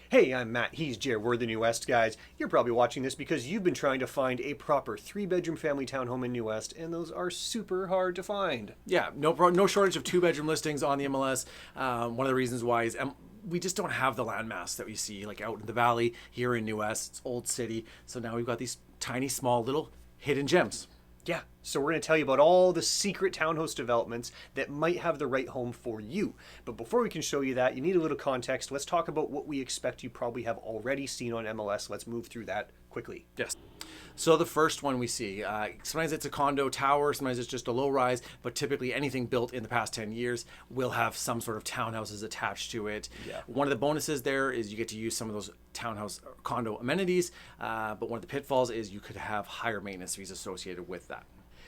Hey, I'm Matt. He's Jer. We're the New West guys. You're probably watching this because you've been trying to find a proper 3-bedroom family townhome in New West, and those are super hard to find. Yeah, no shortage of 2-bedroom listings on the MLS. One of the reasons why is we just don't have the landmass that we see like out in the valley here in New West. It's old city, so now we've got these tiny, small, little hidden gems. Yeah, so we're going to tell you about all the secret townhouse developments that might have the right home for you. But before we can show you that, you need a little context. Let's talk about what we expect you probably have already seen on MLS. Let's move through that quickly. Yes. So the first one we see, sometimes it's a condo tower, sometimes it's just a low rise, but typically anything built in the past 10 years will have some sort of townhouses attached to it. Yeah. One of the bonuses there is you get to use some of those townhouse or condo amenities, but one of the pitfalls is you could have higher maintenance fees associated with that.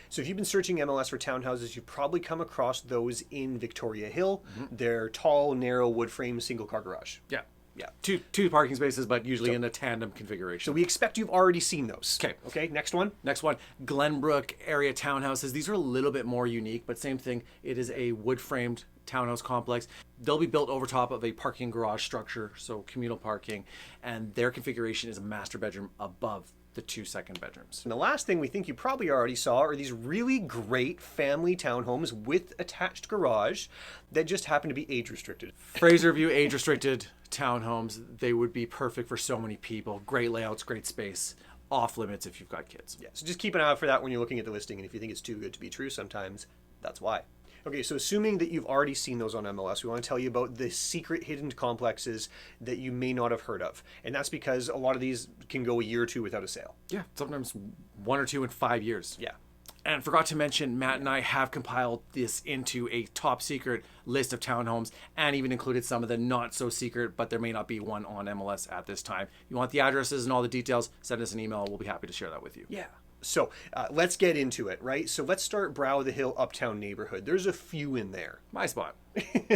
So if you've been searching MLS for townhouses, you've probably come across those in Victoria Hill. They're tall, narrow, wood frame, single car garage. Yeah. Yeah. Two parking spaces, but usually in a tandem configuration. So we expect you've already seen those. Okay. Okay, next one. Next one, Glenbrook area townhouses. These are a little bit more unique, but same thing. It is a wood-framed townhouse complex. They'll be built over top of a parking garage structure, so communal parking, and their configuration is a master bedroom above the 2 second bedrooms. And the last thing we think you probably already saw are these really great family townhomes with attached garage that just happen to be age restricted. Fraser View age restricted townhomes. They would be perfect for so many people. Great layouts, great space. Off limits if you've got kids. Yeah, so just keep an eye out for that when you're looking at the listing, and if you think it's too good to be true sometimes, that's why. Okay, so assuming that you've already seen those on MLS, we want to tell you about the secret hidden complexes that you may not have heard of. And that's because a lot of these can go a year or two without a sale. Yeah, sometimes 1 or 2 in 5 years. Yeah. And forgot to mention, Matt and I have compiled this into a top secret list of townhomes and even included some of the not so secret, but there may not be one on MLS at this time. You want the addresses and all the details, send us an email. We'll be happy to share that with you. Yeah. So let's get into it, right? So let's start Brow of the Hill Uptown neighborhood. There's a few in there. My spot.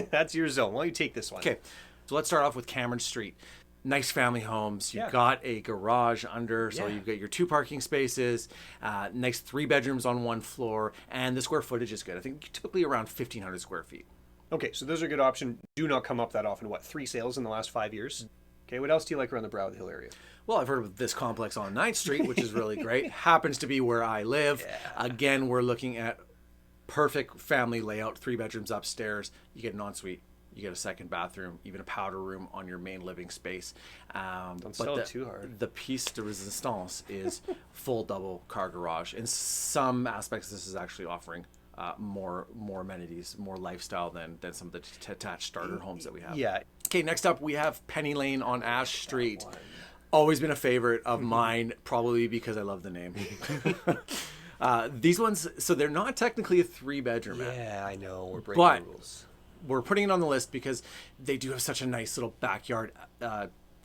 That's your zone. Why don't you take this one? Okay, so let's start off with Cameron Street. Nice family homes. You've Yeah. got a garage under, so Yeah. you've got your 2 parking spaces, nice 3 bedrooms on 1 floor, and the square footage is good. I think typically around 1,500 square feet. Okay, so those are a good option. Do not come up that often. What, 3 sales in the last 5 years? Okay, what else do you like around the Brow of the Hill area? Well, I've heard of this complex on 9th Street, which is really great. Happens to be where I live. Yeah. Again, we're looking at perfect family layout, 3 bedrooms upstairs. You get an ensuite. You get a second bathroom, even a powder room on your main living space. Don't sell it too hard. The piece de resistance is full double car garage. In some aspects, this is actually offering more amenities, more lifestyle than some of the detached starter homes that we have. Yeah. Okay, next up we have Penny Lane on Ash Street. Always been a favorite of mine, probably because I love the name. These ones, so they're not technically a 3-bedroom. Yeah, I know. We're breaking But rules. we're putting it on the list because they do have such a nice little backyard.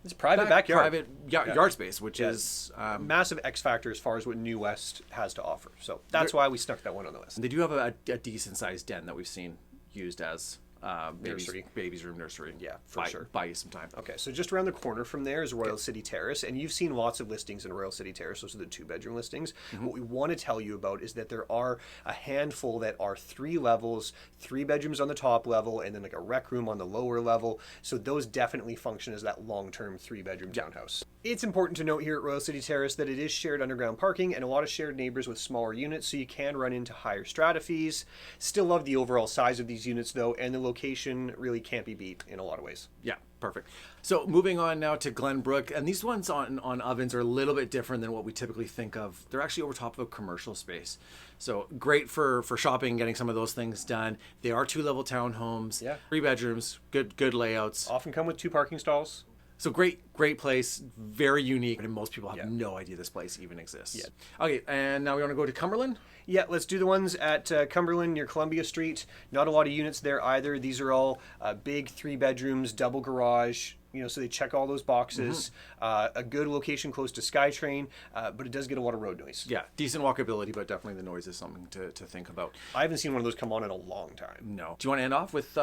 It's private backyard. Private yard space, which is... Massive X factor as far as what New West has to offer. So that's why we stuck that one on the list. they do have a decent-sized den that we've seen used as Nursery. baby's room nursery. Yeah, for sure. Buy you some time. Okay, so just around the corner from there is Royal City Terrace, and you've seen lots of listings in Royal City Terrace. Those are the 2-bedroom listings. What we want to tell you about is that there are a handful that are 3 levels, 3 bedrooms on the top level, and then like a rec room on the lower level. So those definitely function as that long-term 3-bedroom townhouse. It's important to note here at Royal City Terrace that it is shared underground parking and a lot of shared neighbors with smaller units, so you can run into higher strata fees. Still love the overall size of these units though, and the location really can't be beat in a lot of ways. Yeah, perfect. So moving on now to Glenbrook, and these ones on ovens are a little bit different than what we typically think of. They're actually over top of a commercial space. So great for shopping, getting some of those things done. They are 2-level townhomes, Yeah. 3 bedrooms, good layouts. Often come with 2 parking stalls. So great place, very unique, and most people have no idea this place even exists. Yeah. Okay, and now we want to go to Cumberland. Yeah, let's do the ones at Cumberland near Columbia Street. Not a lot of units there either. These are all big 3 bedrooms, double garage. You know, so they check all those boxes. A good location close to SkyTrain, but it does get a lot of road noise. Yeah, decent walkability, but definitely the noise is something to think about. I haven't seen one of those come on in a long time. No. Do you want to end off with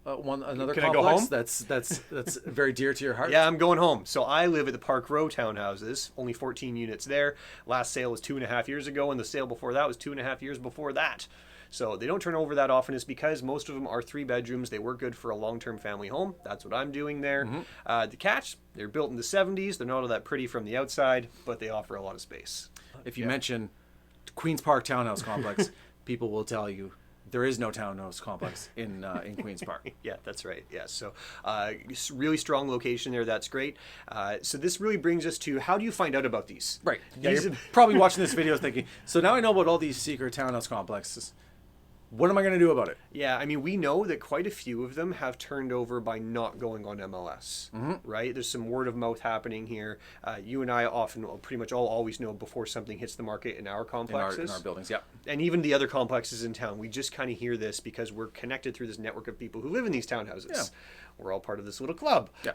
another Can I complex go home? that's very dear to your heart? Yeah, I'm going home. So I live at the Park Row Townhouses, only 14 units there. Last sale was 2.5 years ago, and the sale before that was 2.5 years before that. So they don't turn over that often is because most of them are 3 bedrooms. They work good for a long-term family home. That's what I'm doing there. The catch, they're built in the 70s. They're not all that pretty from the outside, but they offer a lot of space. If you mention Queen's Park Townhouse Complex, people will tell you there is no townhouse complex in Queen's Park. Yeah, that's right. Yeah, so really strong location there. That's great. So this really brings us to how do you find out about these? Right. Yeah, you're probably watching this video thinking, so now I know about all these secret townhouse complexes. What am I going to do about it? Yeah, I mean, we know that quite a few of them have turned over by not going on MLS, right? There's some word of mouth happening here. You and I often, pretty much always know before something hits the market in our complexes. In our buildings, yeah. And even the other complexes in town. We just kind of hear this because we're connected through this network of people who live in these townhouses. Yeah. We're all part of this little club. Yeah.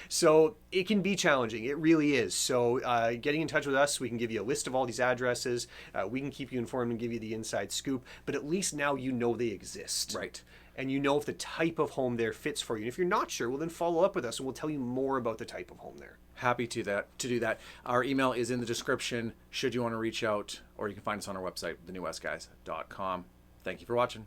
So it can be challenging. It really is. So getting in touch with us, we can give you a list of all these addresses. We can keep you informed and give you the inside scoop. But at least now you know they exist. Right. And you know if the type of home there fits for you. And if you're not sure, well, then follow up with us and we'll tell you more about the type of home there. Happy to do that. Our email is in the description should you want to reach out, or you can find us on our website, thenewwestguys.com. Thank you for watching.